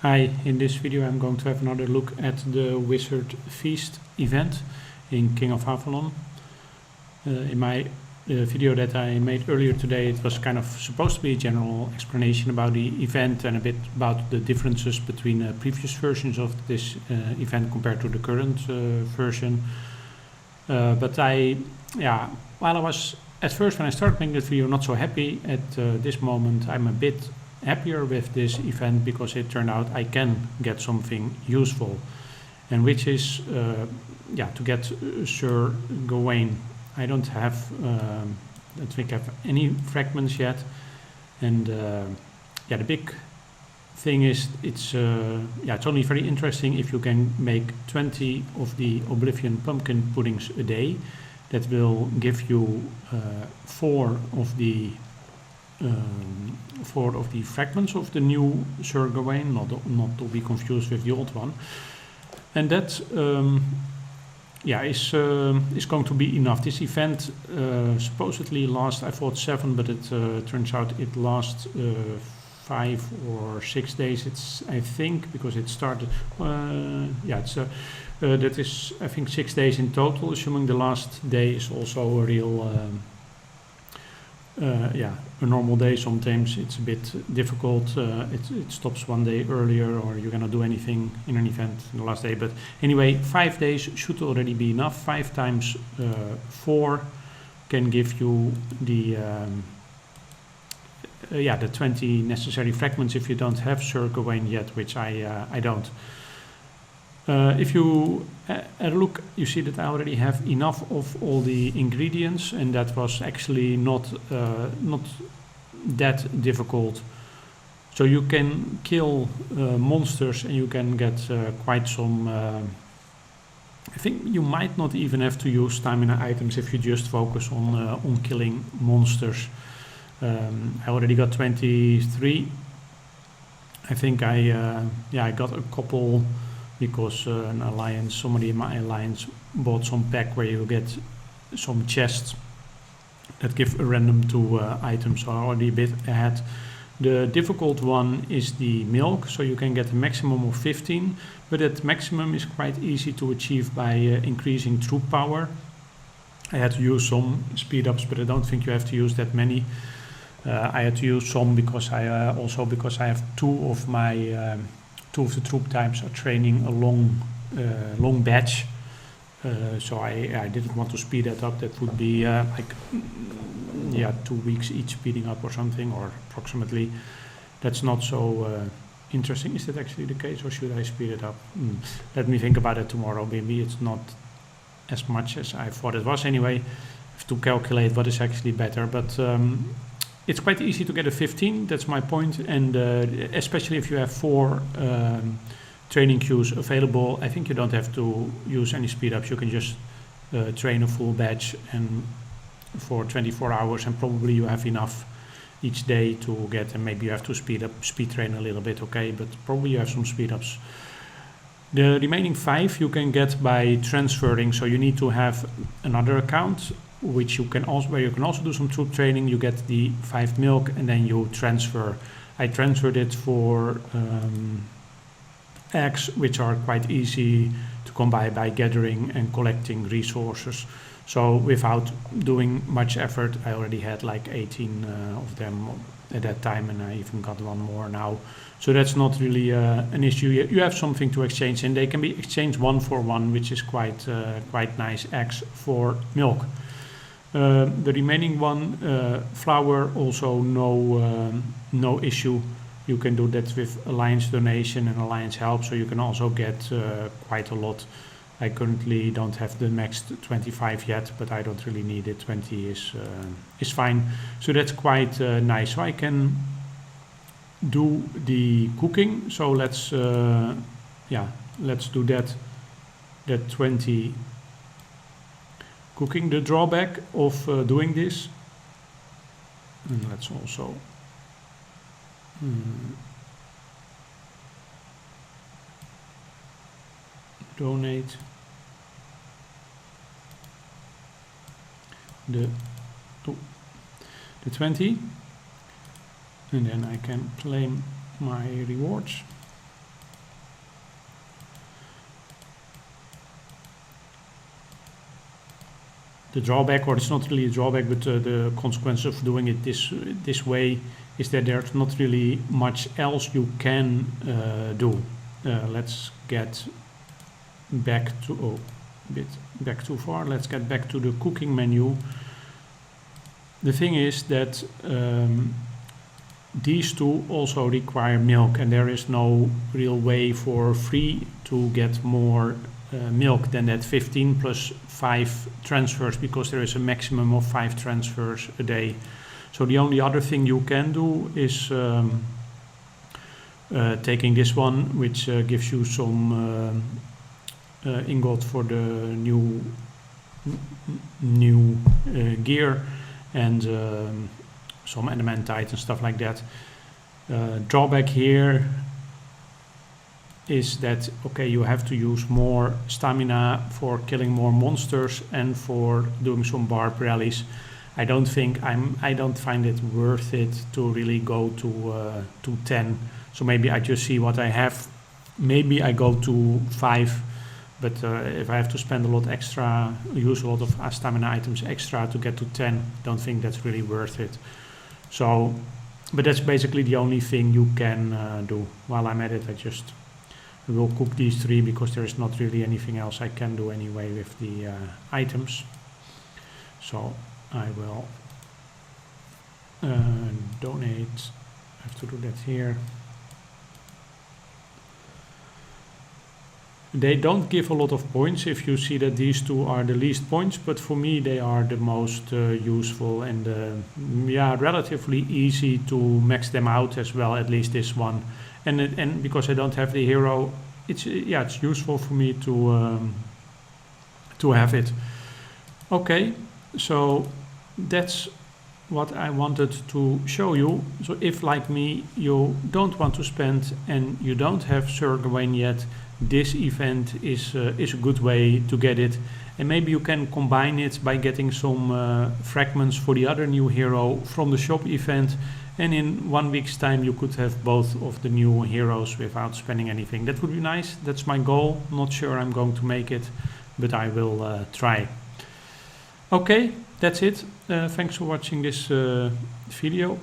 Hi, in this video I'm going to have another look at the Wizard Feast event in King of Avalon. In my video that I made earlier today, it was kind of supposed to be a general explanation about the event and a bit about the differences between previous versions of this event compared to the current version. While I was at first when I started making this video not so happy, at this moment I'm a bit happier with this event because it turned out I can get something useful, and which is to get Sir Gawain. I don't think I have any fragments yet, and the big thing is it's only very interesting if you can make 20 of the Oblivion pumpkin puddings a day. That will give you 4 of the fragments of the new Sir Gawain, not to be confused with the old one, and that is going to be enough. This event supposedly lasts, I thought 7, but it turns out it lasts 5 or 6 days. It's, I think, because it started. That is, I think, 6 days in total, assuming the last day is also a real. A normal day. Sometimes it's a bit difficult. It stops one day earlier, or you cannot do anything in an event in the last day. But anyway, 5 days should already be enough. 5 times 4 can give you the 20 necessary fragments if you don't have Sir Gawain yet, which I don't. If you look, you see that I already have enough of all the ingredients, and that was actually not that difficult. So you can kill monsters, and you can get quite some. I think you might not even have to use stamina items if you just focus on killing monsters. I already got 23. I think I got a couple. Because somebody in my alliance bought some pack where you get some chests that give a random 2 items, so already a bit ahead. The difficult one is the milk, so you can get a maximum of 15, but that maximum is quite easy to achieve by increasing troop power. I had to use some speed ups, but I don't think you have to use that many. I had to use some because I have 2 of my 2 of the troop types are training a long batch, so I didn't want to speed that up. That would be 2 weeks each speeding up or something, or approximately. That's not so interesting. Is that actually the case, or should I speed it up? Let me think about it tomorrow. Maybe it's not as much as I thought it was. Anyway, I have to calculate what is actually better, but it's quite easy to get a 15, that's my point, and especially if you have 4 training queues available, I think you don't have to use any speed ups. You can just train a full batch and for 24 hours, and probably you have enough each day to get, and maybe you have to speed train a little bit, okay, but probably you have some speed ups. The remaining 5 you can get by transferring, so you need to have another account where you can also do some troop training. You get the 5 milk and then you transfer. I transferred it for eggs, which are quite easy to come by gathering and collecting resources. So without doing much effort, I already had like 18 of them at that time, and I even got 1 more now. So that's not really an issue. You have something to exchange, and they can be exchanged 1 for 1, which is quite nice. Eggs for milk. The remaining 1, flour, also no issue. You can do that with Alliance donation and Alliance help, so you can also get quite a lot. I currently don't have the max 25 yet, but I don't really need it. 20 is fine. So that's quite nice. So I can do the cooking. So let's do that 20 cooking. The drawback of doing this, and let's also donate the 20, and then I can claim my rewards. the drawback, or it's not really a drawback, but the consequence of doing it this way is that there's not really much else you can do. Let's get back to, oh, a bit back too far. Let's get back to the cooking menu. The thing is that these two also require milk, and there is no real way for free to get more milk than that 15 plus 5 transfers, because there is a maximum of 5 transfers a day. So the only other thing you can do is taking this one, which gives you some ingot for the new gear, and some adamantite and stuff like that. Drawback here is that, okay, you have to use more stamina for killing more monsters and for doing some barb rallies. I don't find it worth it to really go to 10. So maybe I just see what I have. Maybe I go to 5, but if I have to spend a lot extra, use a lot of stamina items extra to get to 10, don't think that's really worth it. So, but that's basically the only thing you can do. While I'm at it, I will cook these 3, because there is not really anything else I can do anyway with the items. So I will donate. I have to do that here. They don't give a lot of points if you see that these two are the least points, but for me they are the most useful, and relatively easy to max them out as well, at least this one. And because I don't have the hero, it's useful for me to have it. Okay, so that's what I wanted to show you. So if, like me, you don't want to spend and you don't have Sir Gawain yet, this event is a good way to get it. And maybe you can combine it by getting some fragments for the other new hero from the shop event, and in 1 week's time you could have both of the new heroes without spending anything. That would be nice. That's my goal. Not sure I'm going to make it, but I will try. Okay, that's it. Thanks for watching this video.